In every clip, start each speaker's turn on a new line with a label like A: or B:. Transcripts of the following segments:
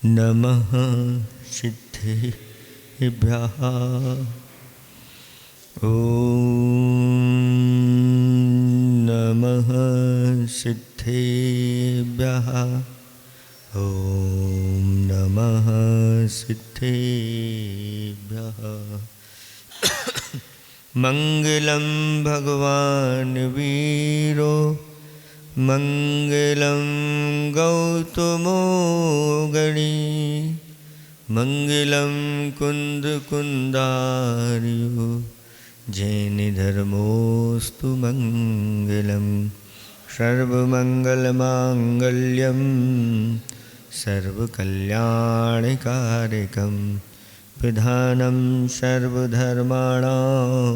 A: नमः सिद्धेभ्यः। ॐ नमः सिद्धेभ्यः। ॐ नमः सिद्धेभ्यः। मंगलं भगवान् वीरो मंगलं गौतमो गणी मंगलं कुन्दकुन्दार्यो जैनधर्मोऽस्तु मंगलं। सर्वमङ्गलमाङ्गल्यं सर्वकल्याणकारकं प्रधानं सर्वधर्माणां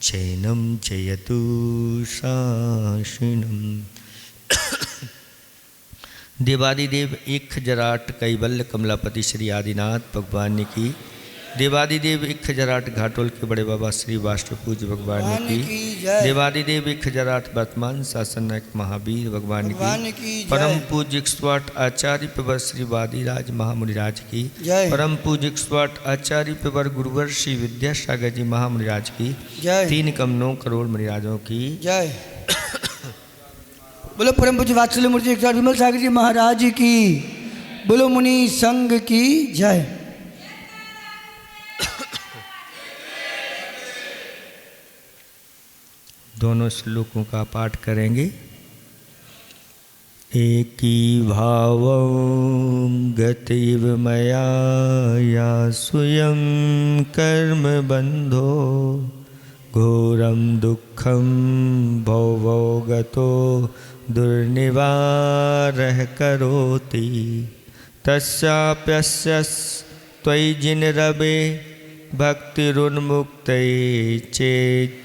A: चैनं चयतु शासिनम्। देवादिदेव एक खजराट कैवल्य कमलापति श्री आदिनाथ भगवान की। देवादिदेव एक खजराट घाटोल के बड़े बाबा श्री वाष्ट पूज्य भगवान की। देवादिदेव एक खजराट वर्तमान शासन नायक महावीर भगवान की। परम पूज्य स्वाट आचार्य प्रवर श्री वादिराज महामुनिराज की। परम पूज्य स्वाट आचार्य प्रवर गुरुवर श्री विद्यासागर जी महामुनिराज की। 3 कम 9 करोड़ मुनिराजों की
B: जय। बोलो परम पूज्य वात्सल्य मूर्ति एक विमल सागर जी महाराज की। बोलो मुनि संघ की जय।
A: दोनों श्लोकों का पाठ करेंगे। एकी भावं गतिव मया या स्वयं कर्म बंधो घोरं दुःखं भवो गतो दुर्निवारः करोति तस्याप्यस्य त्वयि जिनरवे भक्तिरुन्मुक्तये चेत्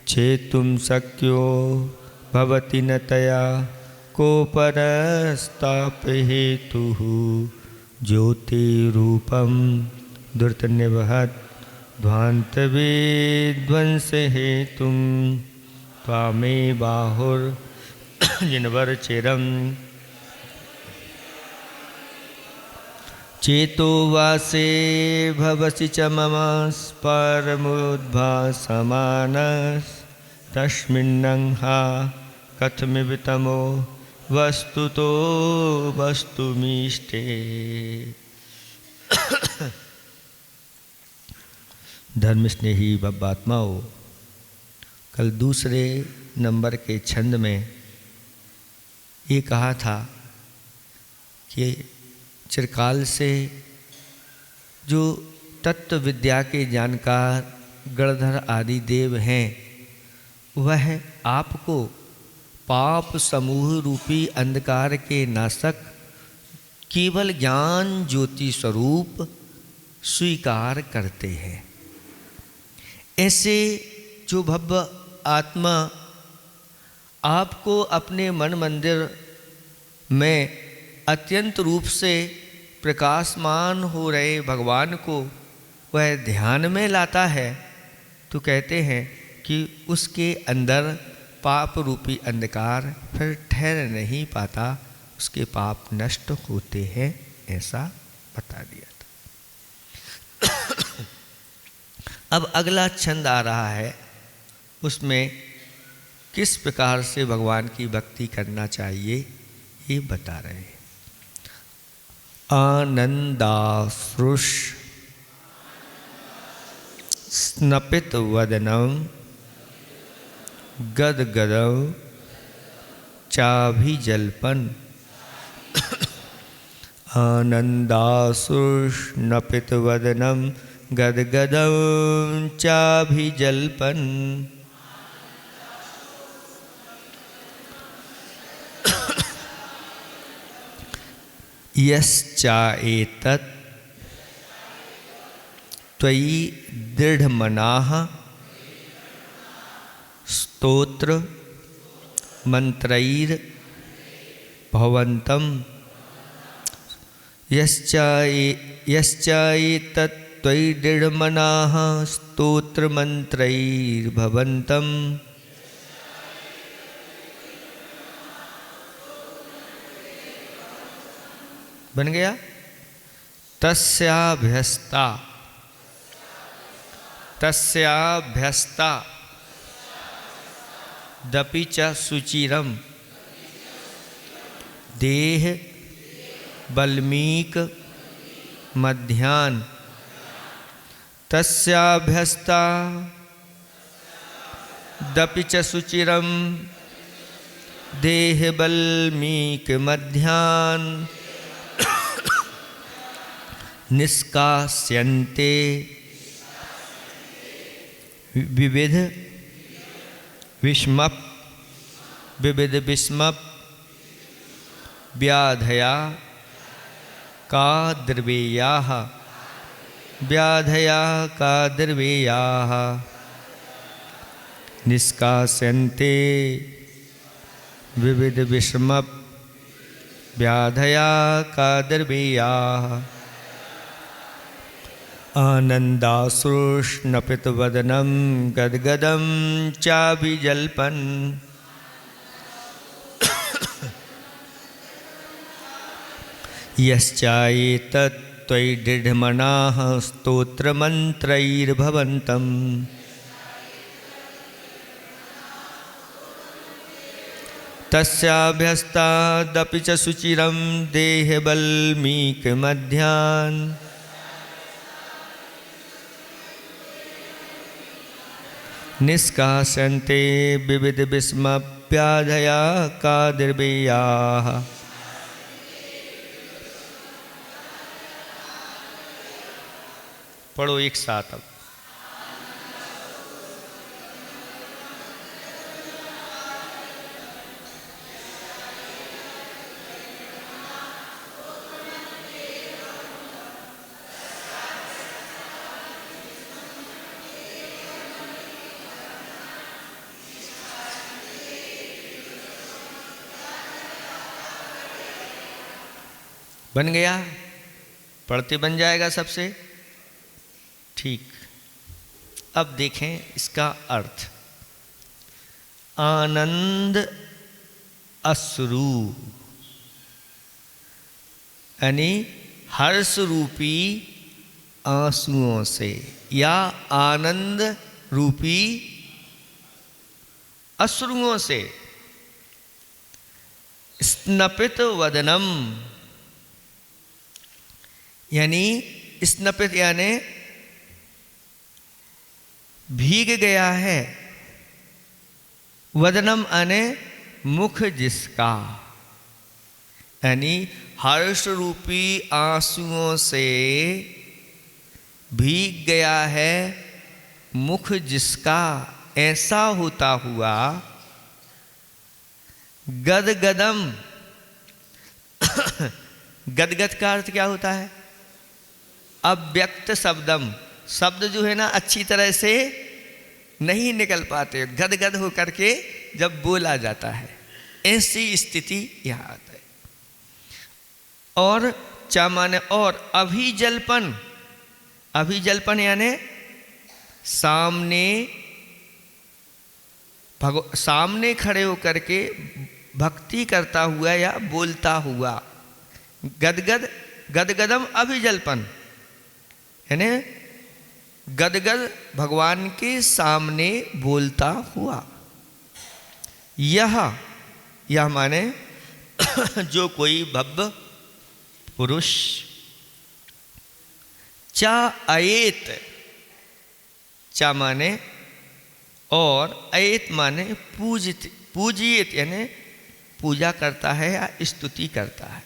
A: चेतुं शक्यो भवति न तया को परस्तापहेतुः ज्योतिरूपं दुर्तनिवहत् ध्वान्तविध्वंसहेतुं त्वामे बाहुर्जिनवरचिरं चेतो वासे भवसि च मम परमुद्भासमानस् तस्मिन्नंहा कथमिवतमो वस्तुतो वस्तुमीष्टे। धर्म स्नेही बब्बात्माओं, कल दूसरे नंबर के छंद में ये कहा था कि चिरकाल से जो तत्व विद्या के जानकार गणधर आदि देव हैं वह आपको पाप समूह रूपी अंधकार के नाशक केवल ज्ञान ज्योति स्वरूप स्वीकार करते हैं। ऐसे जो भव्य आत्मा आपको अपने मन मंदिर में अत्यंत रूप से प्रकाशमान हो रहे भगवान को वह ध्यान में लाता है तो कहते हैं कि उसके अंदर पाप रूपी अंधकार फिर ठहर नहीं पाता, उसके पाप नष्ट होते हैं, ऐसा बता दिया था। अब अगला छंद आ रहा है, उसमें किस प्रकार से भगवान की भक्ति करना चाहिए ये बता रहे हैं। आनंदाश्रुष स्नपित वदनम गदगदं चाभिजल्पन्। आनंदाश्रुष्णपित वदनं गदगदं चाभिजल्पन्। यश्चाएतत् त्वयि दृढ़मनाः स्तोत्र मंत्रैर भवन्तं। यश्चाएतत् त्वयि दृढ़मनाः स्तोत्र मंत्रैर भवन्तं। बन गया। तस्याभ्यस्ता तस्याभ्यस्ता दपि च सुचिरम देह बल्मीक मध्यान तस्याभ्यस्ता दपि च सुचिरम देह बल्मीक मध्यान निष्कास्यन्ते विविध विषमप विविध विषमप व्याधया का द्रव्येयाः व्याधया का द्रव्येयाः निष्कास्यन्ते विविध विषमप व्याधया का द्रव्येयाः आनन्दाश्रुष्णपितवदनं गद्गदं चाभिजल्पन् यश्चाएतत् त्वयि दृढमनाः स्तोत्रमन्त्रैर्भवन्तम् तस्याभ्यस्तादपि च सुचिरं देहबल्मीकमध्यान् निष्कास्यन्ते विविध विषमव्याधया का द्रव्येयाः पढ़ो एक साथ अब। बन गया? पढ़ते बन जाएगा सबसे? ठीक। अब देखें इसका अर्थ। आनंद अश्रु यानी हर्ष रूपी आंसुओं से या आनंद रूपी अश्रुओं से स्नपित वदनम यानी स्नपित यानी भीग गया है, वदनम आने मुख जिसका यानी हर्ष रूपी आंसुओं से भीग गया है मुख जिसका, ऐसा होता हुआ गदगदम गदगद का अर्थ क्या होता है? अव्यक्त शब्दम, शब्द जो है ना अच्छी तरह से नहीं निकल पाते, गदगद होकर के जब बोला जाता है, ऐसी स्थिति यहाँ आता है। और चा माने और, अभिजल्पन, अभिजल्पन यानी सामने खड़े होकर के भक्ति करता हुआ या बोलता हुआ। गदगद गदगदम अभिजल्पन यानी गदगद भगवान के सामने बोलता हुआ। यह माने जो कोई भव्य पुरुष चा अयेत, चा माने और, अयेत माने पूजित यानी पूजा करता है या स्तुति करता है।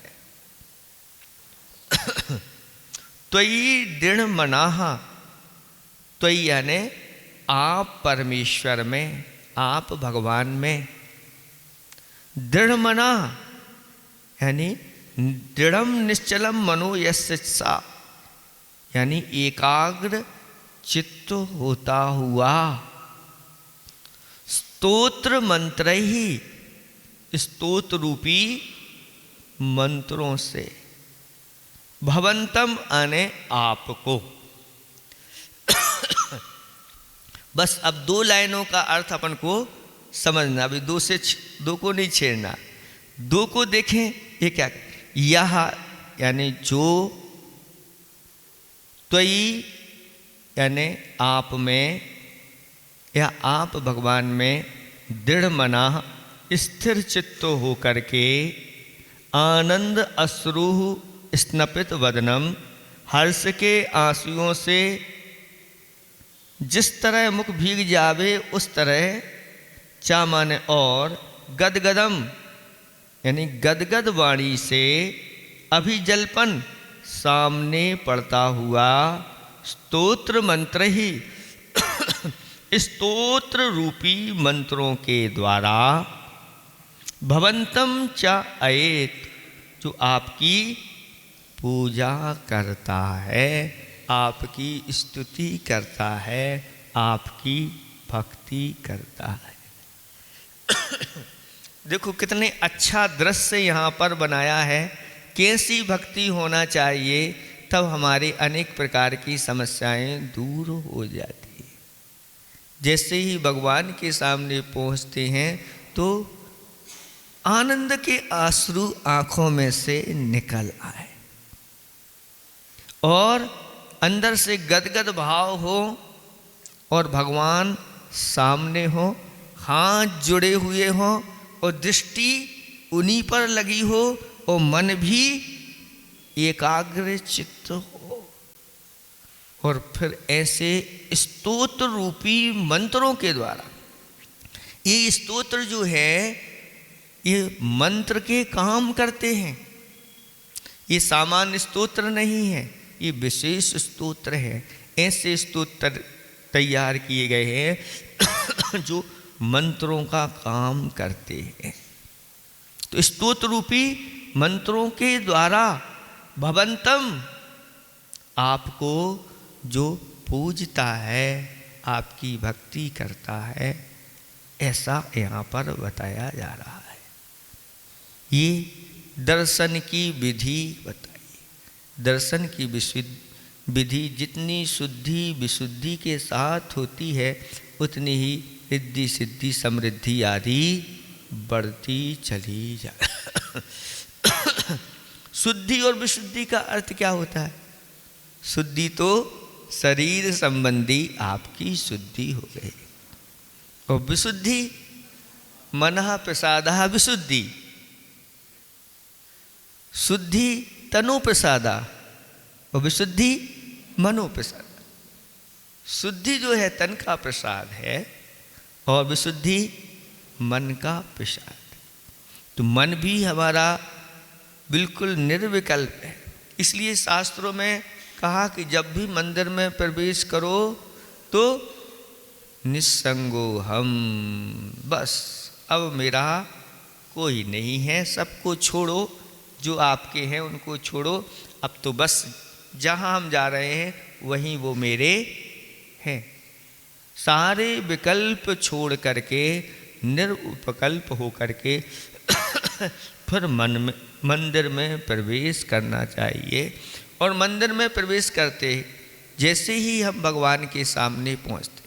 A: त्वयि दृढ़ मनाः, त्वयि यानी आप परमेश्वर में, आप भगवान में, दृढ़ मना यानी दृढ़म निश्चलम मनो यस्य सा यानी एकाग्र चित्त होता हुआ, स्तोत्र मंत्र ही, स्तोत्र रूपी मंत्रों से, भवंतम आने आपको। बस अब दो लाइनों का अर्थ अपन को समझना, अभी दो को नहीं छेड़ना, दो को देखें। ये क्या, यह यानी जो त्वयि यानी आप में या आप भगवान में दृढ़ मना स्थिर चित्त हो करके आनंद अश्रु स्नपित वदनम हर्ष के आंसुओं से जिस तरह मुख भीग जावे उस तरह चा माने और गदगदम यानी गदगद वाणी से अभिजल्पन सामने पड़ता हुआ स्तोत्र मंत्र ही स्तोत्र रूपी मंत्रों के द्वारा भवंतम च अयेत जो आपकी पूजा करता है, आपकी स्तुति करता है, आपकी भक्ति करता है। देखो कितने अच्छा दृश्य यहाँ पर बनाया है। कैसी भक्ति होना चाहिए तब हमारी अनेक प्रकार की समस्याएं दूर हो जाती हैं। जैसे ही भगवान के सामने पहुँचते हैं तो आनंद के आंसू आँखों में से निकल आए और अंदर से गदगद भाव हो और भगवान सामने हो, हाथ जुड़े हुए हो और दृष्टि उन्हीं पर लगी हो और मन भी एकाग्र चित्त हो। और फिर ऐसे स्तोत्र रूपी मंत्रों के द्वारा, ये स्तोत्र जो है ये मंत्र के काम करते हैं। ये सामान्य स्तोत्र नहीं है, ये विशेष स्तोत्र है। ऐसे स्तोत्र तैयार किए गए हैं जो मंत्रों का काम करते हैं। तो स्तोत्र रूपी मंत्रों के द्वारा भवंतम आपको जो पूजता है, आपकी भक्ति करता है, ऐसा यहाँ पर बताया जा रहा है। ये दर्शन की विधि बताई। दर्शन की विधि जितनी शुद्धि विशुद्धि के साथ होती है उतनी ही रिद्धि सिद्धि समृद्धि आदि बढ़ती चली जा। शुद्धि और विशुद्धि का अर्थ क्या होता है? शुद्धि तो शरीर संबंधी आपकी शुद्धि हो गई और विशुद्धि मनः प्रसादः विशुद्धि, शुद्धि तनो प्रसादा और विशुद्धि मनो प्रसाद। शुद्धि जो है तन का प्रसाद है और विशुद्धि मन का प्रसाद। तो मन भी हमारा बिल्कुल निर्विकल्प है। इसलिए शास्त्रों में कहा कि जब भी मंदिर में प्रवेश करो तो निस्संगो हम, बस अब मेरा कोई नहीं है, सबको छोड़ो, जो आपके हैं उनको छोड़ो, अब तो बस जहाँ हम जा रहे हैं वहीं वो मेरे हैं। सारे विकल्प छोड़ करके निरुपकल्प हो करके फिर मंदिर में प्रवेश करना चाहिए। और मंदिर में प्रवेश करते जैसे ही हम भगवान के सामने पहुँचते,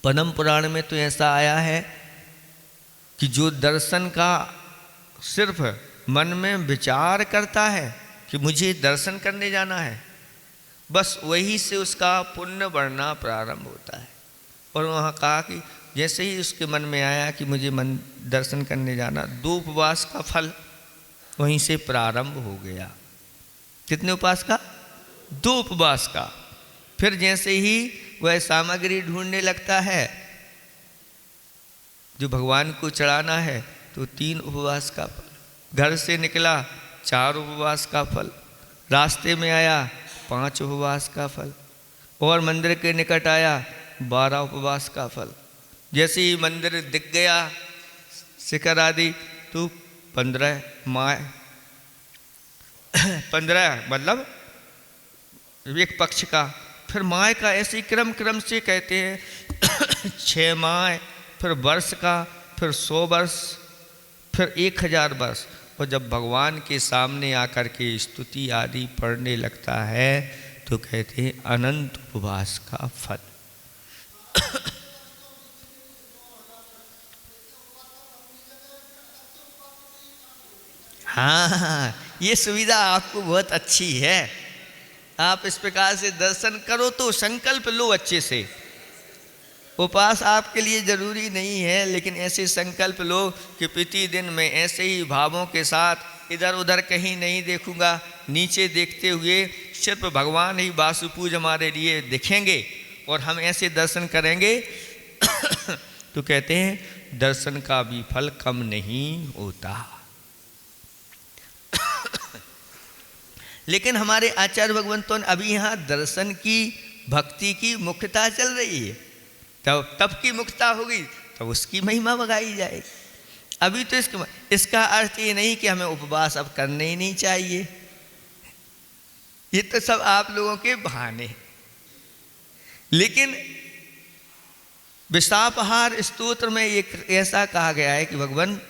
A: पद्म पुराण में तो ऐसा आया है कि जो दर्शन का सिर्फ मन में विचार करता है कि मुझे दर्शन करने जाना है, बस वही से उसका पुण्य बढ़ना प्रारंभ होता है। और वहाँ कहा कि जैसे ही उसके मन में आया कि मुझे दर्शन करने जाना, 2 उपवास का फल वहीं से प्रारंभ हो गया। कितने उपवास का? 2 उपवास का। फिर जैसे ही वह सामग्री ढूंढने लगता है जो भगवान को चढ़ाना है तो 3 उपवास का फल। घर से निकला 4 उपवास का फल, रास्ते में आया 5 उपवास का फल, और मंदिर के निकट आया 12 उपवास का फल। जैसे ही मंदिर दिख गया शिखर आदि तो 15 मतलब एक पक्ष का, फिर माह का, ऐसे क्रम से कहते हैं 6 माह, फिर वर्ष का, फिर 100 वर्ष, फिर 1000 वर्ष। और जब भगवान के सामने आकर के स्तुति आदि पढ़ने लगता है तो कहते हैं अनंत उपवास का फल। हाँ, ये सुविधा आपको बहुत अच्छी है। आप इस प्रकार से दर्शन करो तो संकल्प लो अच्छे से। उपवास आपके लिए जरूरी नहीं है, लेकिन ऐसे संकल्प लो कि प्रतिदिन मैं ऐसे ही भावों के साथ इधर उधर कहीं नहीं देखूंगा, नीचे देखते हुए सिर्फ भगवान ही वासुपूज हमारे लिए दिखेंगे और हम ऐसे दर्शन करेंगे तो कहते हैं दर्शन का भी फल कम नहीं होता। लेकिन हमारे आचार्य भगवंतों ने अभी यहाँ दर्शन की भक्ति की मुख्यता चल रही है, तब की मुक्ता होगी तो उसकी महिमा बगाई जाएगी। अभी तो इसका अर्थ ये नहीं कि हमें उपवास अब करने ही नहीं चाहिए, ये तो सब आप लोगों के बहाने हैं। लेकिन विषापहार स्तोत्र में एक ऐसा कहा गया है कि भगवान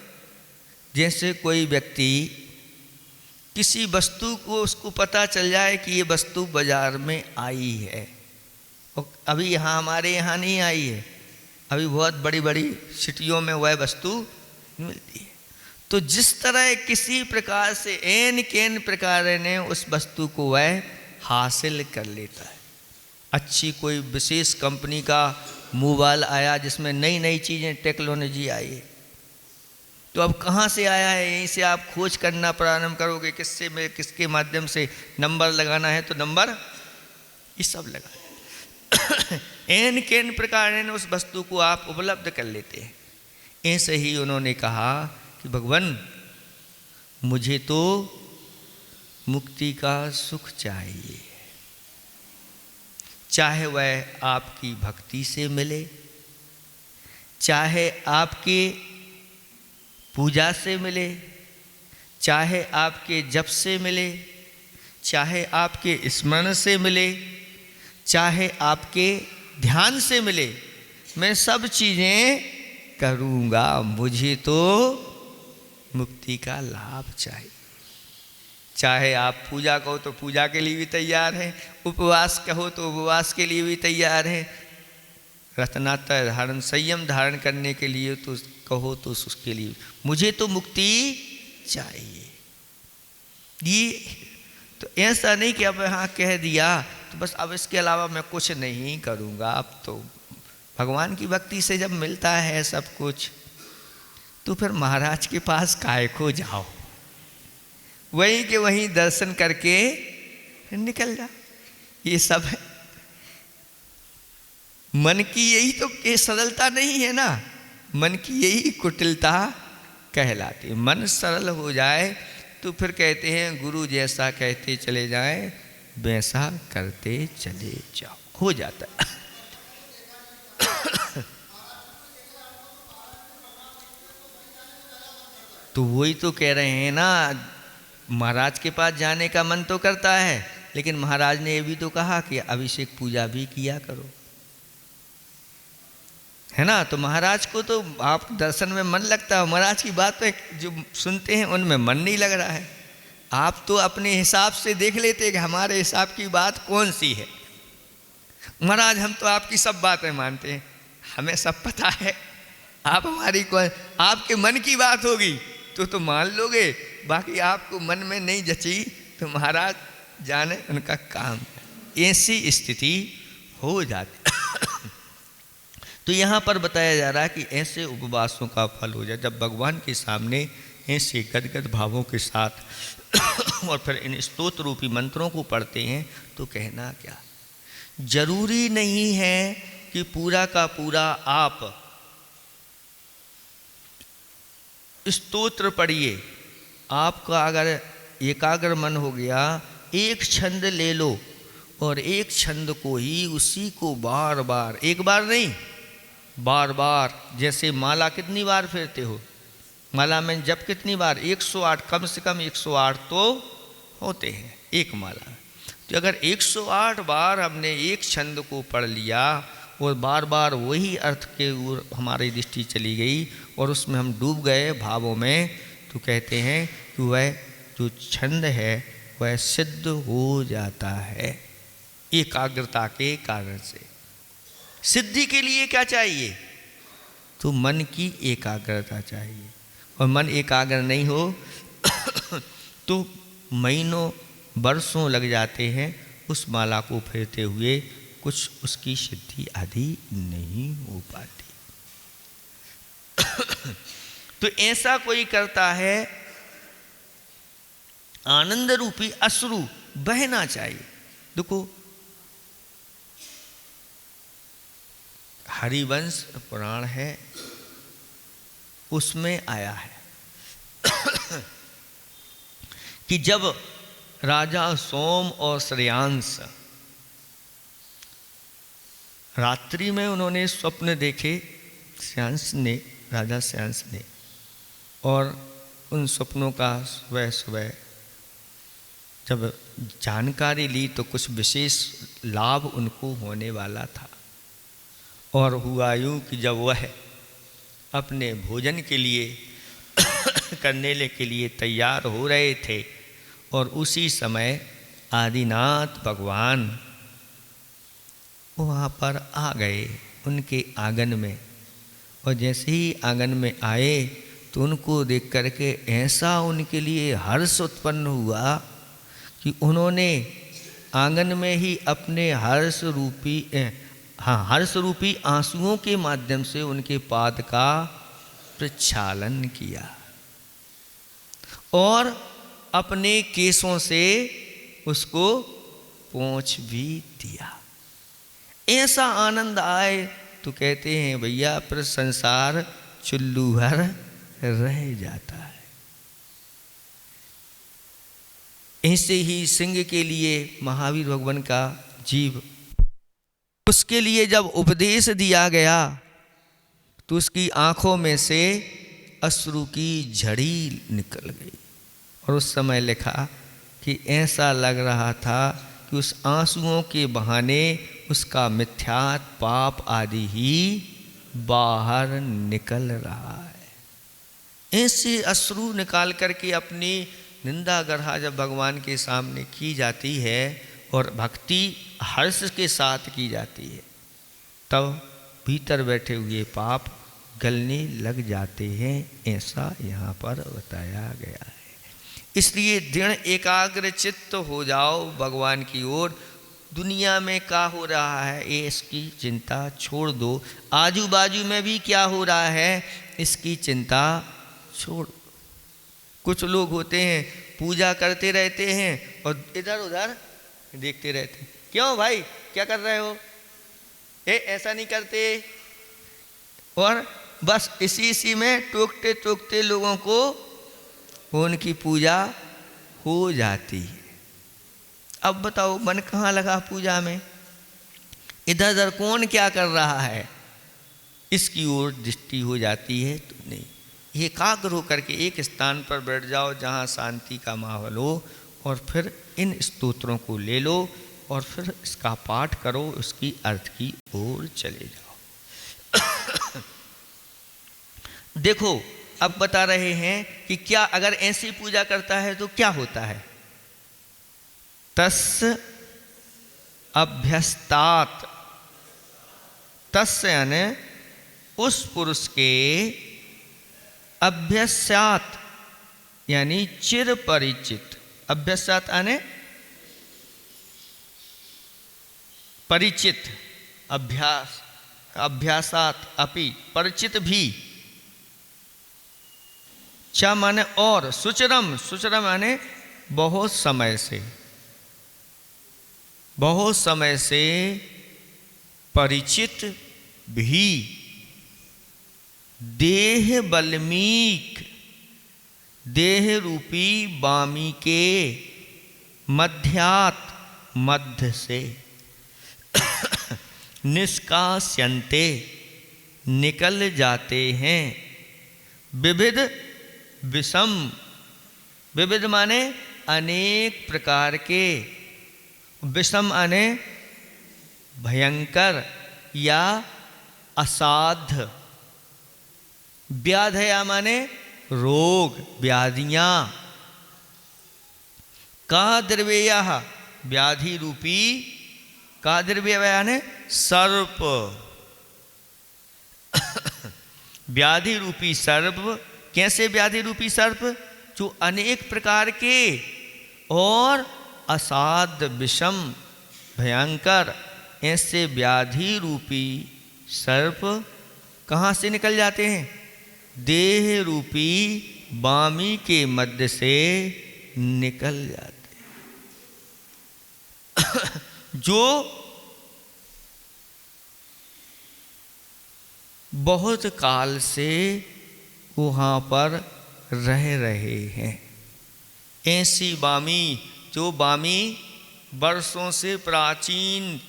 A: जैसे कोई व्यक्ति किसी वस्तु को उसको पता चल जाए कि ये वस्तु बाजार में आई है, और अभी यहाँ हमारे यहाँ नहीं आई है, अभी बहुत बड़ी बड़ी सिटियों में वह वस्तु मिलती है, तो जिस तरह किसी प्रकार से एन केन प्रकार ने उस वस्तु को वह हासिल कर लेता है। अच्छी कोई विशेष कंपनी का मोबाइल आया जिसमें नई नई चीज़ें टेक्नोलॉजी आई है, तो अब कहाँ से आया है, यहीं से आप खोज करना प्रारंभ करोगे, किससे में किसके माध्यम से नंबर लगाना है तो नंबर ये सब लगा एन केन प्रकार ने उस वस्तु को आप उपलब्ध कर लेते हैं। ऐसे ही उन्होंने कहा कि भगवान मुझे तो मुक्ति का सुख चाहिए, चाहे वह आपकी भक्ति से मिले, चाहे आपके पूजा से मिले, चाहे आपके जप से मिले, चाहे आपके स्मरण से मिले, चाहे आपके ध्यान से मिले, मैं सब चीज़ें करूँगा, मुझे तो मुक्ति का लाभ चाहिए। चाहे आप पूजा कहो तो पूजा के लिए भी तैयार हैं, उपवास कहो तो उपवास के लिए भी तैयार हैं, रत्नातर धारण संयम धारण करने के लिए तो कहो तो उसके लिए मुझे तो मुक्ति चाहिए। ये तो ऐसा नहीं कि अब हाँ कह दिया तो बस अब इसके अलावा मैं कुछ नहीं करूँगा। अब तो भगवान की भक्ति से जब मिलता है सब कुछ, तो फिर महाराज के पास काहे को जाओ, वहीं के वहीं दर्शन करके निकल जाओ। ये सब है मन की यही तो ये सरलता नहीं है ना, मन की यही कुटिलता कहलाती है। मन सरल हो जाए तो फिर कहते हैं गुरु जैसा कहते चले जाएं वैसा करते चले जाओ, हो जाता है। तो वही तो कह रहे हैं ना, महाराज के पास जाने का मन तो करता है, लेकिन महाराज ने ये भी तो कहा कि अभिषेक पूजा भी किया करो, है ना। तो महाराज को तो आप दर्शन में मन लगता है, महाराज की बात तो जो सुनते हैं उनमें मन नहीं लग रहा है। आप तो अपने हिसाब से देख लेते हैं कि हमारे हिसाब की बात कौन सी है। महाराज हम तो आपकी सब बातें मानते हैं, हमें सब पता है, आप हमारी कौन, आपके मन की बात होगी तो मान लोगे, बाकी आपको मन में नहीं जची तो महाराज जाने उनका काम है। ऐसी स्थिति हो जाती। तो यहाँ पर बताया जा रहा है कि ऐसे उपवासों का फल हो जाए जब भगवान के सामने ऐसे गदगद भावों के साथ और फिर इन स्तोत्र रूपी मंत्रों को पढ़ते हैं तो कहना क्या, जरूरी नहीं है कि पूरा का पूरा आप स्तोत्र पढ़िए। आपका अगर एकाग्र मन हो गया, एक छंद ले लो और एक छंद को ही उसी को बार बार, एक बार नहीं बार बार, जैसे माला कितनी बार फेरते हो, माला में जप कितनी बार, 108, कम से कम 108 तो होते हैं एक माला। तो अगर 108 बार हमने एक छंद को पढ़ लिया और बार बार वही अर्थ के ओर हमारी दृष्टि चली गई और उसमें हम डूब गए भावों में, तो कहते हैं कि वह जो छंद है वह सिद्ध हो जाता है एकाग्रता के कारण से। सिद्धि के लिए क्या चाहिए, तो मन की एकाग्रता चाहिए, और मन एकाग्र नहीं हो तो महीनों वर्षों लग जाते हैं उस माला को फेरते हुए कुछ उसकी सिद्धि आदि नहीं हो पाती। तो ऐसा कोई करता है, आनंद रूपी अश्रु बहना चाहिए। देखो हरिवंश पुराण है, उसमें आया है कि जब राजा सोम और श्रेयांश रात्रि में उन्होंने स्वप्न देखे, श्रेयांश ने, राजा श्रेयांश ने, और उन स्वप्नों का सुबह सुबह जब जानकारी ली तो कुछ विशेष लाभ उनको होने वाला था। और हुआ यूँ कि जब वह अपने भोजन के लिए करने के लिए तैयार हो रहे थे और उसी समय आदिनाथ भगवान वहाँ पर आ गए उनके आंगन में। और जैसे ही आंगन में आए तो उनको देख करके ऐसा उनके लिए हर्ष उत्पन्न हुआ कि उन्होंने आंगन में ही अपने हर्ष रूपी आंसुओं के माध्यम से उनके पाद का प्रक्षालन किया और अपने केसों से उसको पोंछ भी दिया। ऐसा आनंद आए तो कहते हैं भैया फिर संसार चुल्लू भर रह जाता है। ऐसे ही सिंह के लिए महावीर भगवान का जीव, उसके लिए जब उपदेश दिया गया तो उसकी आंखों में से अश्रु की झड़ी निकल गई। और उस समय लिखा कि ऐसा लग रहा था कि उस आंसुओं के बहाने उसका मिथ्यात पाप आदि ही बाहर निकल रहा है। ऐसे अश्रु निकाल करके अपनी निंदा गढ़ा जब भगवान के सामने की जाती है और भक्ति हर्ष के साथ की जाती है, तब भीतर बैठे हुए पाप गलने लग जाते हैं। ऐसा यहाँ पर बताया गया है। इसलिए दृढ़ एकाग्र चित्त हो जाओ भगवान की ओर। दुनिया में क्या हो रहा है ये इसकी चिंता छोड़ दो, आजू बाजू में भी क्या हो रहा है इसकी चिंता छोड़। कुछ लोग होते हैं पूजा करते रहते हैं और इधर उधर देखते रहते हैं। क्यों भाई क्या कर रहे हो, ऐसा नहीं करते। और बस इसी में टोकते टोकते लोगों को उनकी पूजा हो जाती है। अब बताओ मन कहाँ लगा पूजा में, इधर उधर कौन क्या कर रहा है इसकी ओर दृष्टि हो जाती है। तो नहीं, एकाग्र होकर के एक स्थान पर बैठ जाओ जहाँ शांति का माहौल हो और फिर इन स्तोत्रों को ले लो और फिर इसका पाठ करो, उसकी अर्थ की ओर चले जाओ। देखो अब बता रहे हैं कि क्या अगर ऐसी पूजा करता है तो क्या होता है। तस्य अभ्यस्तात, तस्य यानी उस पुरुष के, अभ्यस्यात यानी चिर परिचित, अभ्यस्यात यानी परिचित, अभ्यास, अभ्यासात अपि परिचित भी, च माने और, सुचरम, सुचरम माने बहुत समय से, बहुत समय से परिचित भी, देह बल्मीक, देह रूपी वामी के मध्यात, मध्य से, निष्कास्यन्ते निकल जाते हैं, विविध विषम, विविध माने अनेक प्रकार के, विषम माने भयंकर या असाध्य, व्याधया माने रोग व्याधियां, का द्रव्या व्याधि रूपी, का द्रव्य यानी सर्प, व्याधि रूपी सर्प। कैसे व्याधि रूपी सर्प, जो अनेक प्रकार के और असाध्य विषम भयंकर ऐसे व्याधि रूपी सर्प कहाँ से निकल जाते हैं? देह रूपी वामी के मध्य से निकल जाते हैं। जो बहुत काल से वहाँ पर रह रहे हैं। ऐसी वामी, जो वामी वर्षों से प्राचीन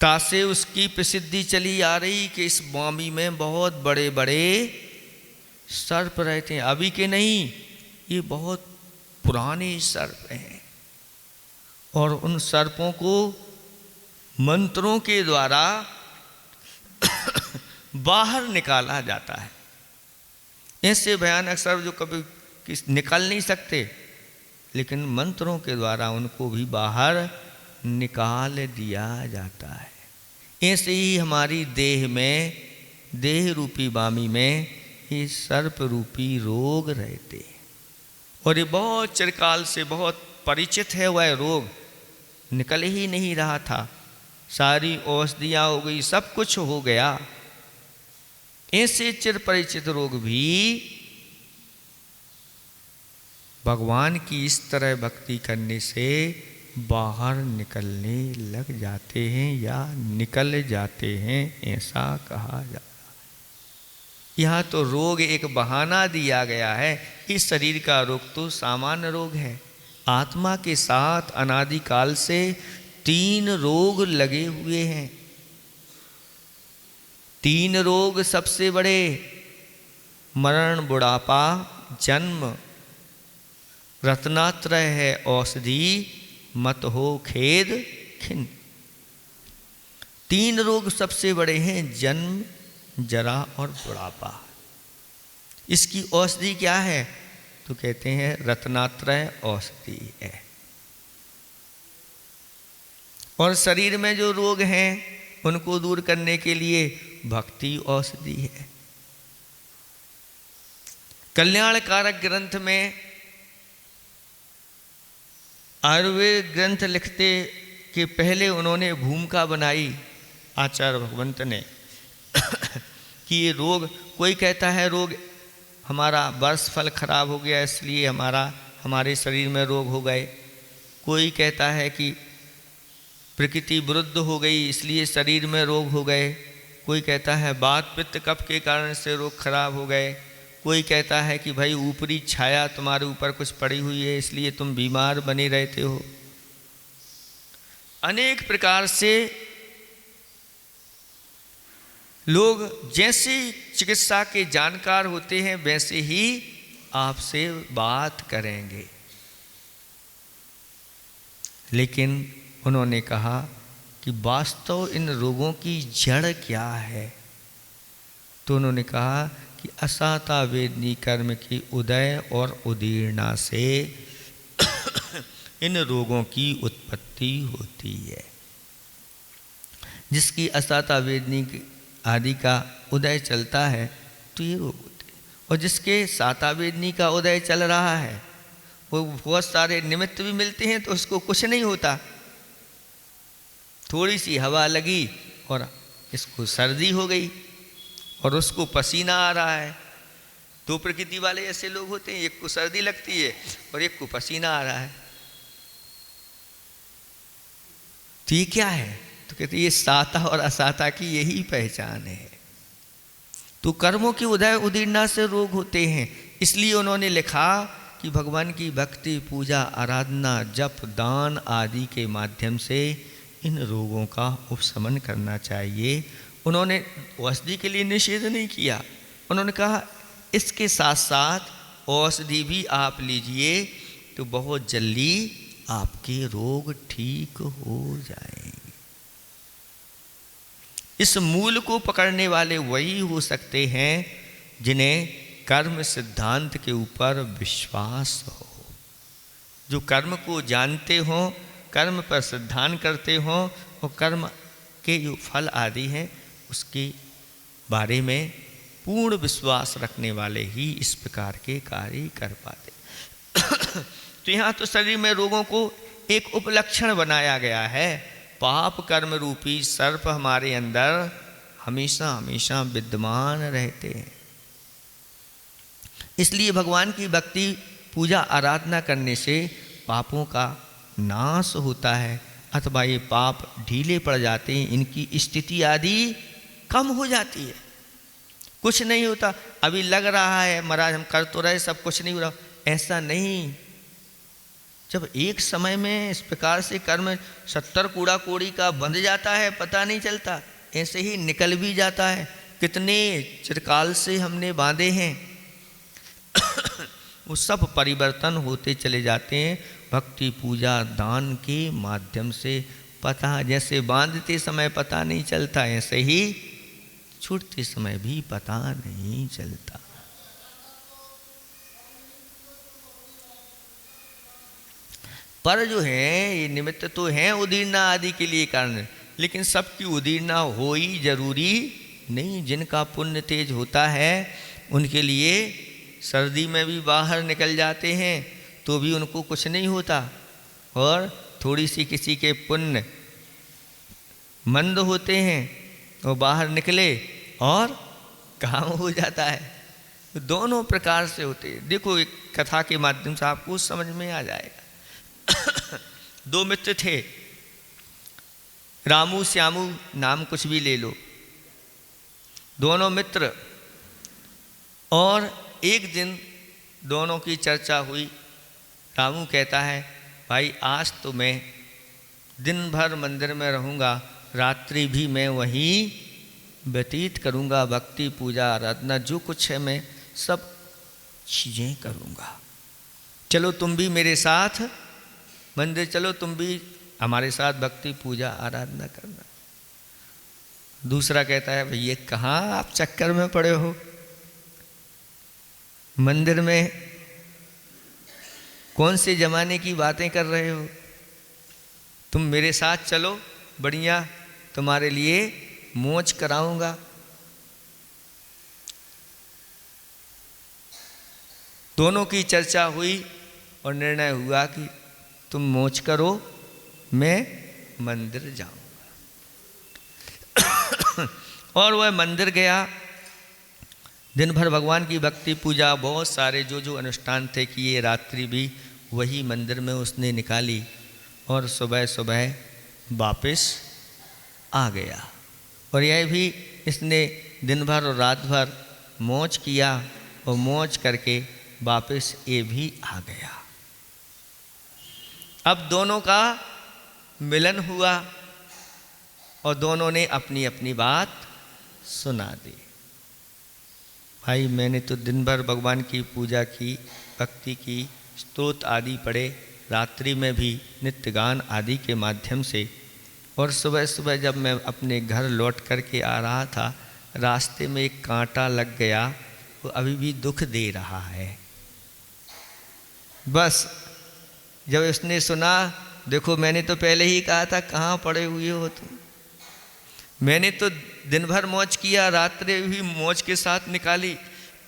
A: ता से उसकी प्रसिद्धि चली आ रही कि इस वामी में बहुत बड़े बड़े सर्प रहते हैं। अभी के नहीं, ये बहुत पुराने सर्प हैं। और उन सर्पों को मंत्रों के द्वारा बाहर निकाला जाता है। ऐसे भयानक सर्प जो कभी निकल नहीं सकते, लेकिन मंत्रों के द्वारा उनको भी बाहर निकाल दिया जाता है। ऐसे ही हमारी देह में, देह रूपी वामी में ये सर्प रूपी रोग रहते हैं। और ये बहुत चिरकाल से बहुत परिचित है। वह रोग निकल ही नहीं रहा था। सारी औषधियाँ हो गई, सब कुछ हो गया। ऐसे चिर परिचित रोग भी भगवान की इस तरह भक्ति करने से बाहर निकलने लग जाते हैं या निकल जाते हैं, ऐसा कहा जा रहा है। यहाँ तो रोग एक बहाना दिया गया है। इस शरीर का रोग तो सामान्य रोग है। आत्मा के साथ अनादिकाल से 3 रोग लगे हुए हैं। 3 रोग सबसे बड़े, मरण, बुढ़ापा, जन्म। रत्नात्रय है औषधि, मत हो खेद खिन्न। 3 रोग सबसे बड़े हैं, जन्म, जरा और बुढ़ापा। इसकी औषधि क्या है? तो कहते हैं रत्नात्रय औषधि है। और शरीर में जो रोग हैं उनको दूर करने के लिए भक्ति औषधि है। कल्याणकारक ग्रंथ में, आयुर्वेद ग्रंथ लिखते कि पहले उन्होंने भूमिका बनाई आचार्य भगवंत ने कि ये रोग, कोई कहता है रोग हमारा वर्ष फल खराब हो गया इसलिए हमारे शरीर में रोग हो गए। कोई कहता है कि प्रकृति विरुद्ध हो गई इसलिए शरीर में रोग हो गए। कोई कहता है वात पित्त कफ के कारण से रोग खराब हो गए। कोई कहता है कि भाई ऊपरी छाया तुम्हारे ऊपर कुछ पड़ी हुई है इसलिए तुम बीमार बने रहते हो। अनेक प्रकार से लोग जैसे चिकित्सा के जानकार होते हैं वैसे ही आपसे बात करेंगे। लेकिन उन्होंने कहा कि वास्तव इन रोगों की जड़ क्या है? तो उन्होंने कहा कि असाता वेदनी कर्म की उदय और उदीर्णा से इन रोगों की उत्पत्ति होती है। जिसकी असाता वेदनी आदि का उदय चलता है तो ये रोग होते हैं। और जिसके साता वेदनी का उदय चल रहा है वो बहुत सारे निमित्त भी मिलते हैं तो उसको कुछ नहीं होता। थोड़ी सी हवा लगी और इसको सर्दी हो गई और उसको पसीना आ रहा है। 2 प्रकृति वाले ऐसे लोग होते हैं, एक को सर्दी लगती है और एक को पसीना आ रहा है। तो ये क्या है? तो कहते ये साता और असाता की यही पहचान है। तो कर्मों की उदय उदीर्णा से रोग होते हैं। इसलिए उन्होंने लिखा कि भगवान की भक्ति, पूजा, आराधना, जप, दान आदि के माध्यम से इन रोगों का उपशमन करना चाहिए। उन्होंने औषधि के लिए निषेध नहीं किया। उन्होंने कहा इसके साथ साथ औषधि भी आप लीजिए तो बहुत जल्दी आपके रोग ठीक हो जाएंगे। इस मूल को पकड़ने वाले वही हो सकते हैं जिन्हें कर्म सिद्धांत के ऊपर विश्वास हो, जो कर्म को जानते हों, कर्म पर सिद्धांत करते हों और कर्म के जो फल आदि हैं उसके बारे में पूर्ण विश्वास रखने वाले ही इस प्रकार के कार्य कर पाते। तो यहाँ तो शरीर में रोगों को एक उपलक्षण बनाया गया है। पाप कर्म रूपी सर्प हमारे अंदर हमेशा हमेशा विद्यमान रहते हैं। इसलिए भगवान की भक्ति पूजा आराधना करने से पापों का नाश होता है, अथवा ये पाप ढीले पड़ जाते हैं, इनकी स्थिति आदि कम हो जाती है। कुछ नहीं होता, अभी लग रहा है महाराज हम कर तो रहे, सब कुछ नहीं हो रहा, ऐसा नहीं। जब एक समय में इस प्रकार से कर्म 70 कूड़ा कोड़ी का बंध जाता है, पता नहीं चलता, ऐसे ही निकल भी जाता है। कितने चिरकाल से हमने बांधे हैं वो सब परिवर्तन होते चले जाते हैं भक्ति पूजा दान के माध्यम से। पता जैसे बांधते समय पता नहीं चलता, ऐसे ही छूटते समय भी पता नहीं चलता। पर जो है ये निमित्त तो हैं उदीर्णा आदि के लिए कारण, लेकिन सबकी उदीर्णा हो ही जरूरी नहीं। जिनका पुण्य तेज होता है उनके लिए सर्दी में भी बाहर निकल जाते हैं तो भी उनको कुछ नहीं होता, और थोड़ी सी किसी के पुण्य मंद होते हैं और बाहर निकले और काम हो जाता है। दोनों प्रकार से होते हैं। देखो एक कथा के माध्यम से आपको समझ में आ जाएगा। दो मित्र थे, रामू श्यामू, नाम कुछ भी ले लो, दोनों मित्र। और एक दिन दोनों की चर्चा हुई। रामू कहता है भाई आज तो मैं दिन भर मंदिर में रहूँगा, रात्रि भी मैं वहीं व्यतीत करूँगा, भक्ति पूजा आराधना जो कुछ है मैं सब चीज़ें करूँगा, चलो तुम भी मेरे साथ मंदिर चलो, तुम भी हमारे साथ भक्ति पूजा आराधना करना। दूसरा कहता है भैया कहाँ आप चक्कर में पड़े हो, मंदिर में कौन से ज़माने की बातें कर रहे हो, तुम मेरे साथ चलो, बढ़िया तुम्हारे लिए मौज कराऊंगा। दोनों की चर्चा हुई और निर्णय हुआ कि तुम मौज करो, मैं मंदिर जाऊंगा। और वह मंदिर गया, दिन भर भगवान की भक्ति पूजा बहुत सारे जो जो अनुष्ठान थे किए, रात्रि भी वही मंदिर में उसने निकाली और सुबह सुबह वापस आ गया। और यह भी इसने दिन भर और रात भर मौज किया और मौज करके वापस ये भी आ गया। अब दोनों का मिलन हुआ और दोनों ने अपनी अपनी बात सुना दी। भाई मैंने तो दिन भर भगवान की पूजा की, भक्ति की, स्तोत्र आदि पढ़े, रात्रि में भी नित्य गान आदि के माध्यम से, और सुबह सुबह जब मैं अपने घर लौट करके आ रहा था, रास्ते में एक कांटा लग गया, वो अभी भी दुख दे रहा है। बस जब उसने सुना, देखो मैंने तो पहले ही कहा था कहाँ पड़े हुए हो तुम, मैंने तो दिन भर मौज किया, रात्रि भी मौज के साथ निकाली।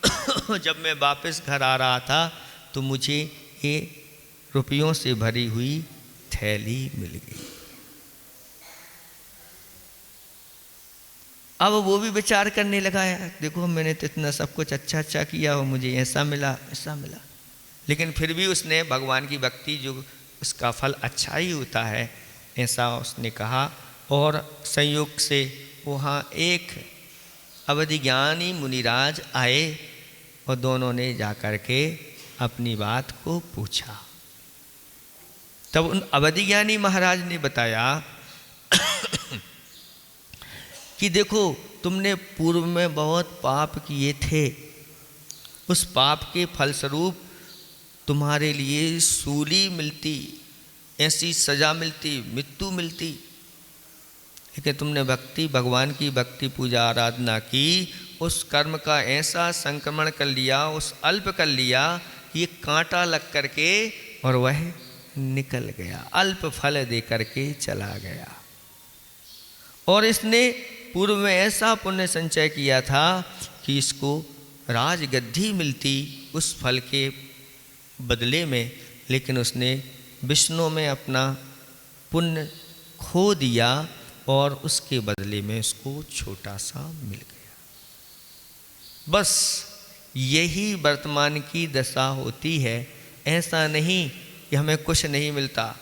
A: जब मैं वापस घर आ रहा था तो मुझे ये रुपयों से भरी हुई थैली मिल गई। अब वो भी विचार करने लगा, यार देखो मैंने तो इतना सब कुछ अच्छा अच्छा किया हो, मुझे ऐसा मिला ऐसा मिला। लेकिन फिर भी उसने भगवान की भक्ति जो उसका फल अच्छा ही होता है ऐसा उसने कहा। और संयोग से वहाँ एक अवधि ज्ञानी मुनिराज आए और दोनों ने जाकर के अपनी बात को पूछा। तब उन अवधि ज्ञानी महाराज ने बताया कि देखो तुमने पूर्व में बहुत पाप किए थे, उस पाप के फलस्वरूप तुम्हारे लिए सूली मिलती, ऐसी सजा मिलती, मृत्यु मिलती। लेकिन तुमने भक्ति भगवान की भक्ति पूजा आराधना की, उस कर्म का ऐसा संक्रमण कर लिया, उस अल्प कर लिया कि ये कांटा लग करके और वह निकल गया, अल्प फल दे करके चला गया। और इसने पूर्व में ऐसा पुण्य संचय किया था कि इसको राजगद्दी मिलती उस फल के बदले में, लेकिन उसने विष्णु में अपना पुण्य खो दिया और उसके बदले में उसको छोटा सा मिल गया। बस यही वर्तमान की दशा होती है। ऐसा नहीं कि हमें कुछ नहीं मिलता।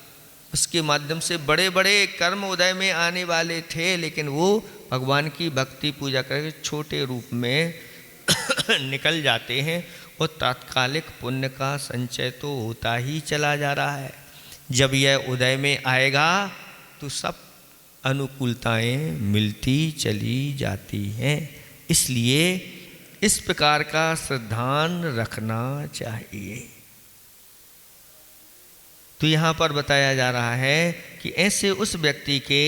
A: उसके माध्यम से बड़े बड़े कर्म उदय में आने वाले थे, लेकिन वो भगवान की भक्ति पूजा करके छोटे रूप में निकल जाते हैं और तात्कालिक पुण्य का संचय तो होता ही चला जा रहा है। जब यह उदय में आएगा तो सब अनुकूलताएं मिलती चली जाती हैं। इसलिए इस प्रकार का श्रद्धान रखना चाहिए। तो यहाँ पर बताया जा रहा है कि ऐसे उस व्यक्ति के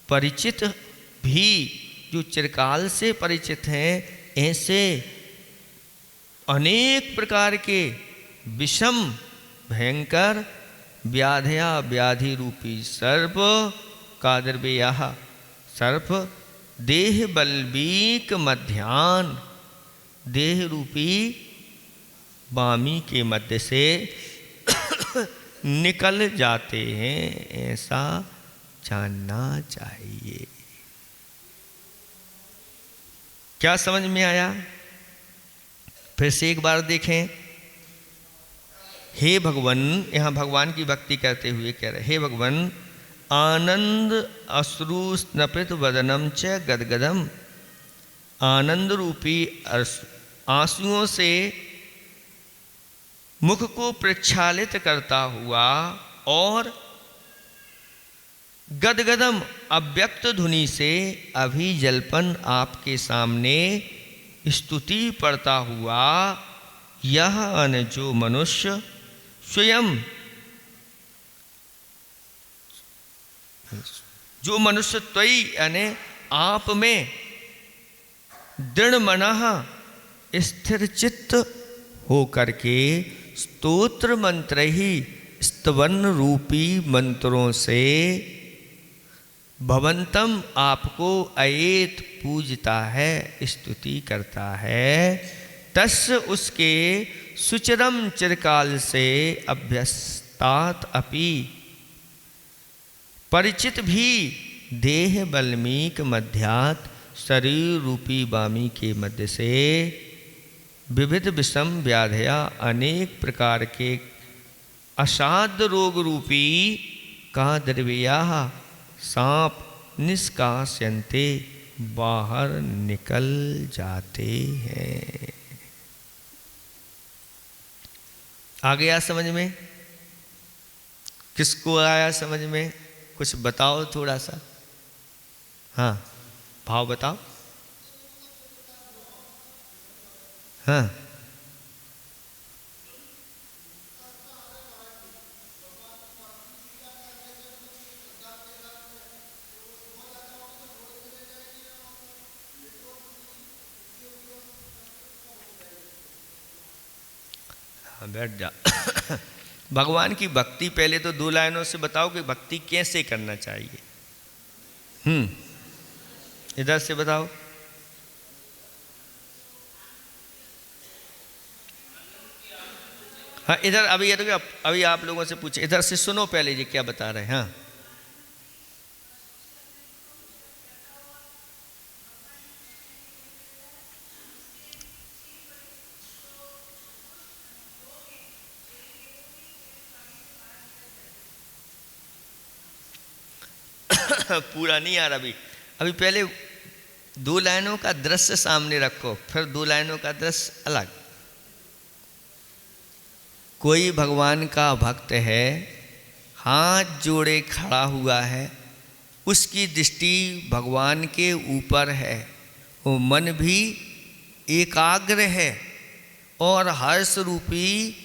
A: परिचित भी जो चिरकाल से परिचित हैं, ऐसे अनेक प्रकार के विषम भयंकर व्याधया व्याधि रूपी सर्प कादर्वेया सर्प देह बल्बीक मध्यान देह रूपी वामी के मध्य से निकल जाते हैं, ऐसा जानना चाहिए। क्या समझ में आया? फिर से एक बार देखें। हे भगवान, यहाँ भगवान की भक्ति करते हुए कह रहे, हे भगवान, आनंद अश्रु स्नपित वदनम च गदगदम, आनंद रूपी आंसुओं से मुख को प्रक्षालित करता हुआ और गदगदम अव्यक्त ध्वनि से अभिजल्पन आपके सामने स्तुति पढ़ता हुआ यह अन जो मनुष्य स्वयं त्वयि यानी आप में दृढ़ मनः स्थिर चित्त हो करके स्तोत्र मंत्र ही स्तवन रूपी मंत्रों से भवंतम आपको अयेत पूजता है, स्तुति करता है, तस् उसके सुचरम चिरकाल से अभ्यस्तात अपि परिचित भी देह बल्मीक मध्यात शरीर रूपी वामी के मध्य से विविध विषम व्याधया अनेक प्रकार के असाध्य रोग रूपी का द्रव्या सांप निष्कास्यन्ते बाहर निकल जाते हैं। आ गया समझ में? किसको आया समझ में? कुछ बताओ थोड़ा सा। हाँ, भाव बताओ। हाँ, बैठ जा। भगवान की भक्ति पहले तो 2 लाइनों से बताओ कि भक्ति कैसे करना चाहिए। इधर से बताओ। हाँ, इधर अभी आप लोगों से पूछे, इधर से सुनो पहले ये क्या बता रहे हैं। हाँ, पूरा नहीं आ रहा अभी पहले 2 लाइनों का दृश्य सामने रखो, फिर 2 लाइनों का दृश्य अलग। कोई भगवान का भक्त है, हाथ जोड़े खड़ा हुआ है, उसकी दृष्टि भगवान के ऊपर है, वो मन भी एकाग्र है और हर्ष रूपी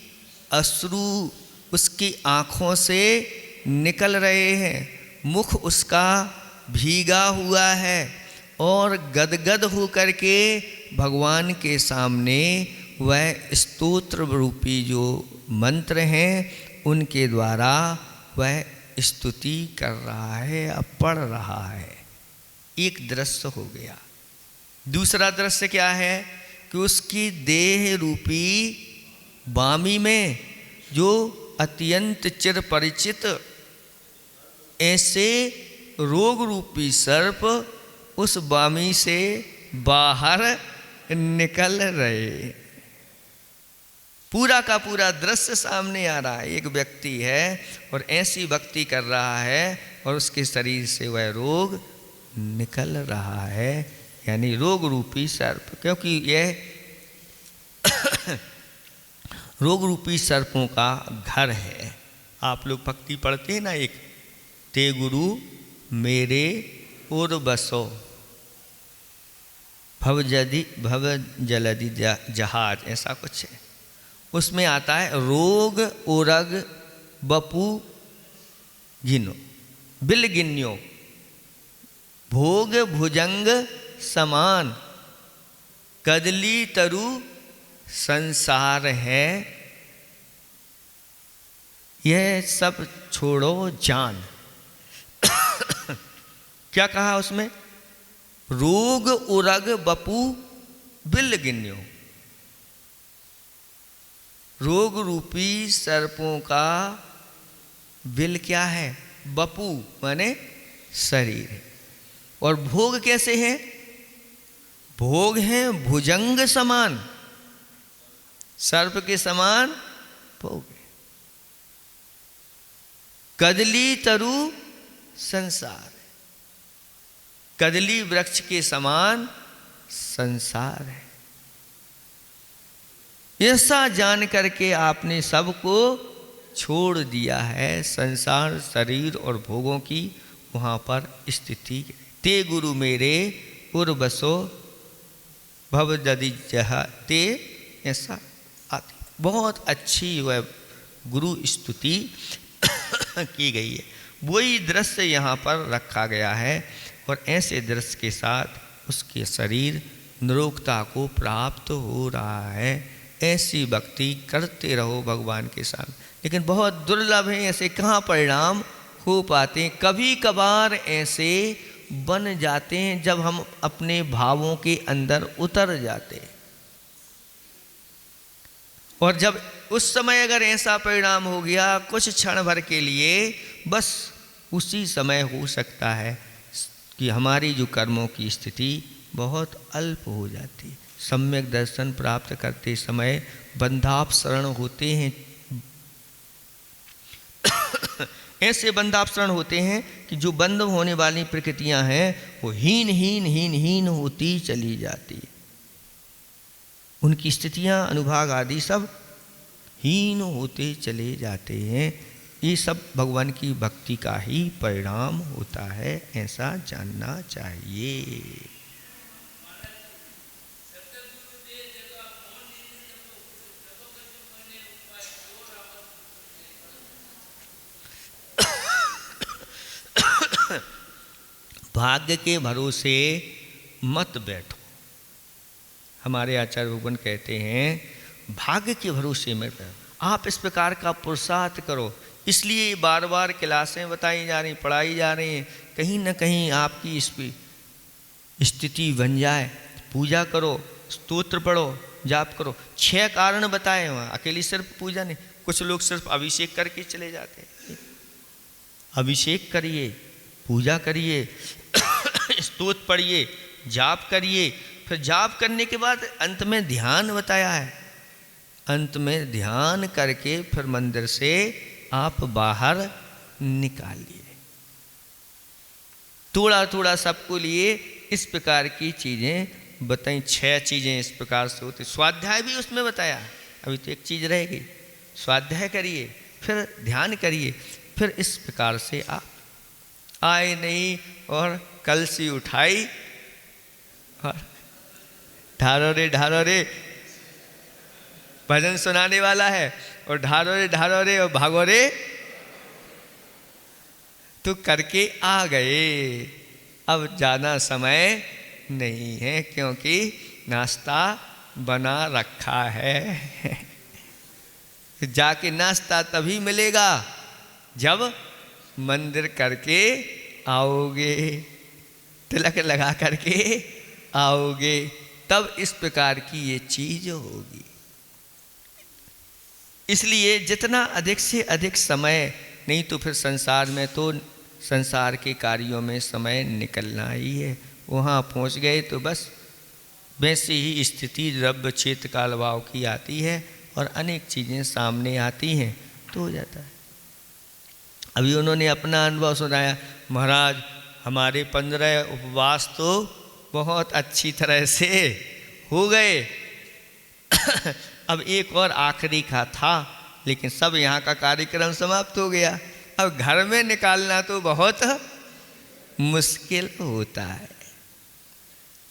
A: अश्रु उसकी आँखों से निकल रहे हैं, मुख उसका भीगा हुआ है और गदगद होकर के भगवान के सामने वह स्तोत्र रूपी जो मंत्र हैं उनके द्वारा वह स्तुति कर रहा है, अब पढ़ रहा है। एक दृश्य हो गया। दूसरा दृश्य क्या है कि उसकी देह रूपी वामी में जो अत्यंत चिर परिचित ऐसे रोग रूपी सर्प उस वामी से बाहर निकल रहे। पूरा का पूरा दृश्य सामने आ रहा है। एक व्यक्ति है और ऐसी भक्ति कर रहा है और उसके शरीर से वह रोग निकल रहा है, यानी रोग रूपी सर्प। क्योंकि यह रोग रूपी सर्पों का घर है। आप लोग भक्ति पढ़ते हैं ना, एक ते गुरु मेरे उर बसो भव जलधि जहाज, ऐसा कुछ है। उसमें आता है रोग उरग बपू गिनो बिल गिन्यो भोग भुजंग समान कदली तरु संसार है, यह सब छोड़ो जान। क्या कहा उसमें? रोग उरग बपू बिल गिन्यो। रोग रूपी सर्पों का बिल क्या है? बपू माने शरीर है। और भोग कैसे हैं? भोग हैं भुजंग समान, सर्प के समान भोग है। कदली तरु संसार, कदली वृक्ष के समान संसार है। ऐसा जान करके आपने सबको छोड़ दिया है। संसार शरीर और भोगों की वहाँ पर स्थिति। ते गुरु मेरे उर बसो भव जदि जहा ते, ऐसा आती। बहुत अच्छी वह गुरु स्तुति की गई है। वही दृश्य यहाँ पर रखा गया है और ऐसे दृश्य के साथ उसके शरीर निरोगता को प्राप्त हो रहा है। ऐसी भक्ति करते रहो भगवान के साथ। लेकिन बहुत दुर्लभ है, ऐसे कहाँ परिणाम हो पाते हैं। कभी कभार ऐसे बन जाते हैं जब हम अपने भावों के अंदर उतर जाते हैं। और जब उस समय अगर ऐसा परिणाम हो गया कुछ क्षण भर के लिए, बस उसी समय हो सकता है कि हमारी जो कर्मों की स्थिति बहुत अल्प हो जाती है। सम्यक दर्शन प्राप्त करते समय बंधापसरण होते हैं। ऐसे बंधापसरण होते हैं कि जो बंद होने वाली प्रकृतियां हैं वो हीन हीन हीन हीन होती चली जाती है। उनकी स्थितियां अनुभाग आदि सब हीन होते चले जाते हैं। ये सब भगवान की भक्ति का ही परिणाम होता है, ऐसा जानना चाहिए। भाग्य के भरोसे मत बैठो। हमारे आचार्य भगवान कहते हैं भाग्य के भरोसे मत बैठो। आप इस प्रकार का पुरुषार्थ करो। इसलिए बार बार क्लासें बताई जा रही, पढ़ाई जा रही हैं। कहीं ना कहीं आपकी इस स्थिति बन जाए। पूजा करो, स्तोत्र पढ़ो, जाप करो। 6 कारण बताए वहाँ। अकेली सिर्फ पूजा नहीं, कुछ लोग सिर्फ अभिषेक करके चले जाते हैं। अभिषेक करिए, पूजा करिए, स्तोत्र पढ़िए, जाप करिए। फिर जाप करने के बाद अंत में ध्यान बताया है। अंत में ध्यान करके फिर मंदिर से आप बाहर निकालिए। थोड़ा थोड़ा सबको लिए इस प्रकार की चीज़ें बताई। 6 चीज़ें इस प्रकार से होती। स्वाध्याय भी उसमें बताया। अभी तो एक चीज़ रह गई, स्वाध्याय करिए, फिर ध्यान करिए, फिर इस प्रकार से आप आए नहीं और कलसी उठाई और ढारो रे भजन सुनाने वाला है और ढारो रे और भागो रे तो करके आ गए। अब ज़्यादा समय नहीं है क्योंकि नाश्ता बना रखा है। जाके नाश्ता तभी मिलेगा जब मंदिर करके आओगे, तिलक लगा करके आओगे, तब इस प्रकार की ये चीज होगी। इसलिए जितना अधिक से अधिक समय, नहीं तो फिर संसार में तो संसार के कार्यों में समय निकलना ही है। वहाँ पहुँच गए तो बस वैसे ही स्थिति द्रव्य क्षेत्र काल भाव की आती है और अनेक चीज़ें सामने आती हैं तो हो जाता है। अभी उन्होंने अपना अनुभव सुनाया, महाराज हमारे 15 उपवास तो बहुत अच्छी तरह से हो गए अब एक और आखिरी का था, लेकिन सब यहाँ का कार्यक्रम समाप्त हो गया। अब घर में निकालना तो बहुत मुश्किल होता है।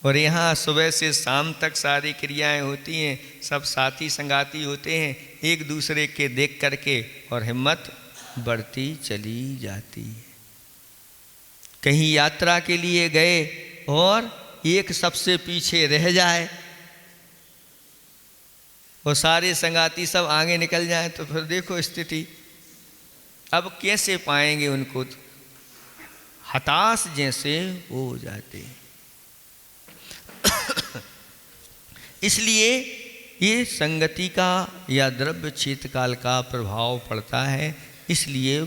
A: और यहाँ सुबह से शाम तक सारी क्रियाएं होती हैं, सब साथी संगाती होते हैं, एक दूसरे के देख करके और हिम्मत बढ़ती चली जाती है। कहीं यात्रा के लिए गए और एक सबसे पीछे रह जाए और सारे संगाती सब आगे निकल जाएं तो फिर देखो स्थिति, अब कैसे पाएंगे उनको, हताश जैसे हो जाते हैं। इसलिए ये संगति का या द्रव्य क्षेत्र काल का प्रभाव पड़ता है। इसलिए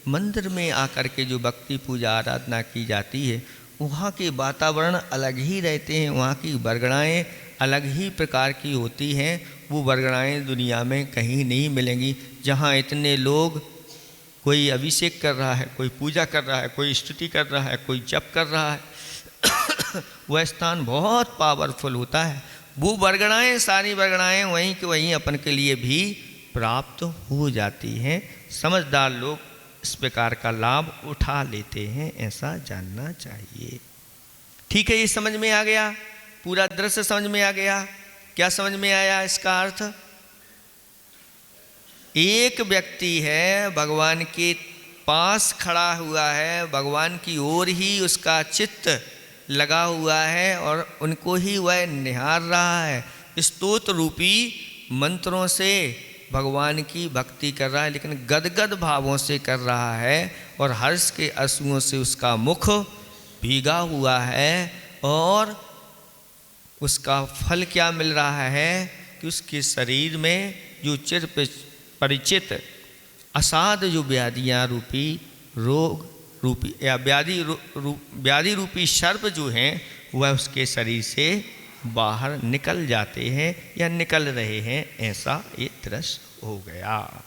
A: मंदिर में आकर के जो भक्ति पूजा आराधना की जाती है वहाँ के वातावरण अलग ही रहते हैं, वहाँ की वरगणाएँ अलग ही प्रकार की होती हैं। वो वरगणाएँ दुनिया में कहीं नहीं मिलेंगी। जहाँ इतने लोग, कोई अभिषेक कर रहा है, कोई पूजा कर रहा है, कोई स्तुति कर रहा है, कोई जप कर रहा है वह स्थान बहुत पावरफुल होता है। वो वरगणाएँ, सारी वरगणाएँ वहीं के वहीं अपन के लिए भी प्राप्त हो जाती हैं। समझदार लोग इस प्रकार का लाभ उठा लेते हैं, ऐसा जानना चाहिए। ठीक है, ये समझ में आ गया, पूरा दृश्य समझ में आ गया। क्या समझ में आया इसका अर्थ? एक व्यक्ति है, भगवान के पास खड़ा हुआ है, भगवान की ओर ही उसका चित्त लगा हुआ है और उनको ही वह निहार रहा है। स्तोत्र रूपी मंत्रों से भगवान की भक्ति कर रहा है, लेकिन गदगद भावों से कर रहा है और हर्ष के आंसुओं से उसका मुख भीगा हुआ है। और उसका फल क्या मिल रहा है कि उसके शरीर में जो चिर परिचित असाध जो व्याधियाँ रूपी रोग रूपी या व्याधि रूपी सर्प जो हैं वह उसके शरीर से बाहर निकल जाते हैं या निकल रहे हैं, ऐसा ये दृश्य हो गया।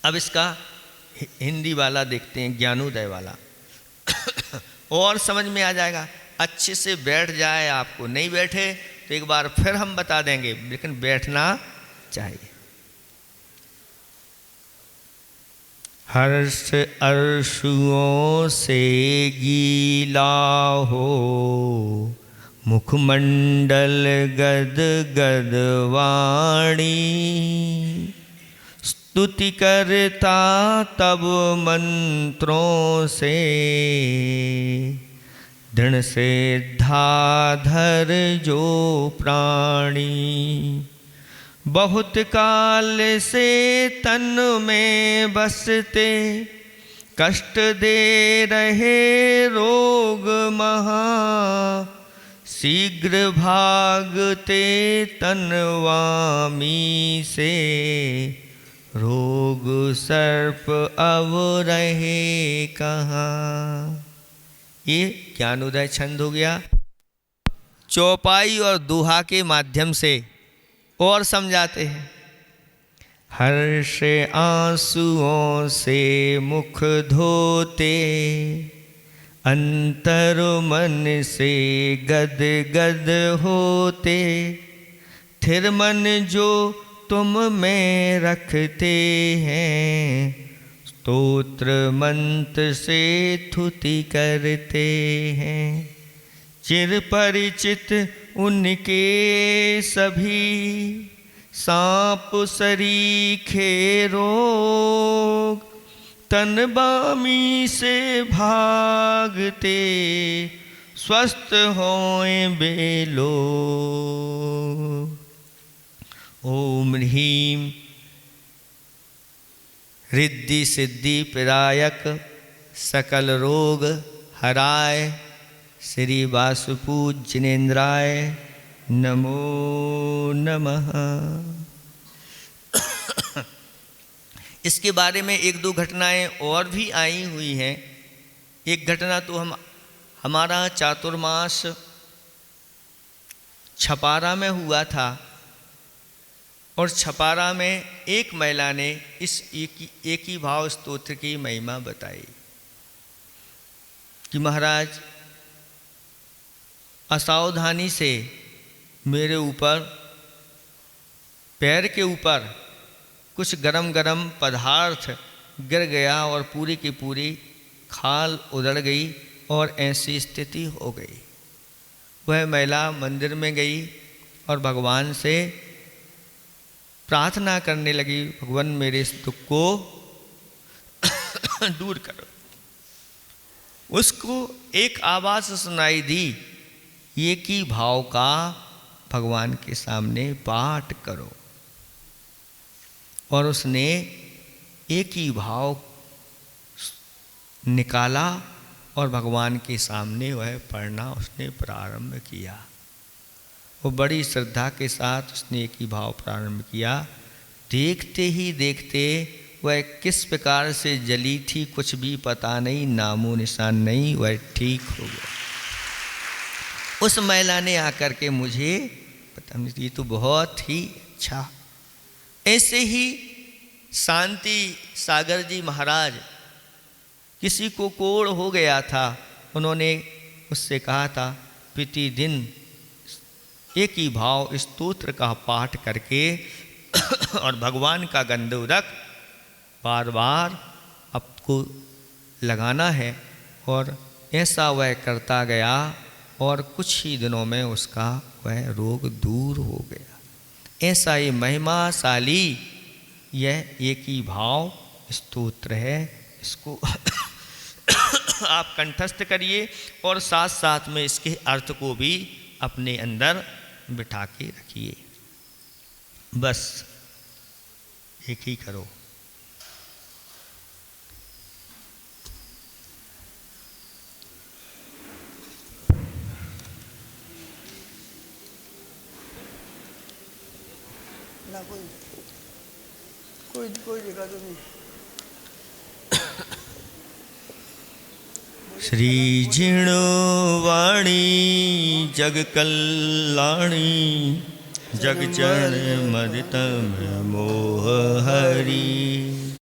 A: अब इसका हिंदी वाला देखते हैं, ज्ञानोदय वाला और समझ में आ जाएगा। अच्छे से बैठ जाए, आपको नहीं बैठे तो एक बार फिर हम बता देंगे, लेकिन बैठना चाहिए। हर्ष अर्शुओं से गीला हो, मुखमंडल गद गद वाणी, स्तुति करता तब मंत्रों से, दृढ़ सिद्धाधर जो प्राणी, बहुत काल से तन में बसते, कष्ट दे रहे रोग महा, शीघ्र भागते तनवामी से, रोग सर्प अब रहे कहाँ। ये ज्ञानोदय छंद हो गया। चौपाई और दोहा के माध्यम से और समझाते हैं। हर्ष आंसुओं से मुख धोते, अंतर मन से गद गद होते, थिर मन जो तुम में रखते हैं, स्तोत्र मंत्र से स्तुति करते हैं। चिर परिचित उनके सभी, सांप सरीखे रोग, तन बामी से भागते, स्वस्थ होए बेलो। ओम ह्रीम रिद्धि सिद्धि प्रदायक, सकल रोग हराय, श्री वासुपूज्य जिनेन्द्राय नमो नमः। इसके बारे में एक दो घटनाएं और भी आई हुई हैं। एक घटना तो हमारा चातुर्मास छपारा में हुआ था, और छपारा में एक महिला ने इस एक ही भाव स्तोत्र की महिमा बताई कि महाराज असावधानी से मेरे ऊपर पैर के ऊपर कुछ गरम गरम पदार्थ गिर गया और पूरी की पूरी खाल उधड़ गई और ऐसी स्थिति हो गई। वह महिला मंदिर में गई और भगवान से प्रार्थना करने लगी, भगवान मेरे इस दुख को दूर करो। उसको एक आवाज़ सुनाई दी, ये की भाव का भगवान के सामने पाठ करो। और उसने एक ही भाव निकाला और भगवान के सामने वह पढ़ना उसने प्रारंभ किया। वो बड़ी श्रद्धा के साथ उसने एक ही भाव प्रारंभ किया। देखते ही देखते वह किस प्रकार से जली थी कुछ भी पता नहीं, नामो निशान नहीं, वह ठीक हो गया। उस महिला ने आकर के मुझे पता नहीं, ये तो बहुत ही अच्छा। ऐसे ही शांति सागर जी महाराज, किसी को कोढ़ हो गया था, उन्होंने उससे कहा था प्रतिदिन एक ही भाव स्तोत्र का पाठ करके और भगवान का गंधोदक बार बार आपको लगाना है। और ऐसा वह करता गया और कुछ ही दिनों में उसका वह रोग दूर हो गया। ऐसा ये महिमाशाली यह एक ही भाव स्तोत्र है। इसको आप कंठस्थ करिए और साथ साथ में इसके अर्थ को भी अपने अंदर बिठा के रखिए। बस एक ही करो।
B: ना कोई जगह तो नहीं।
A: श्री जिणवाणी जग कल्याणी जग चरण मद तम मोह हरि।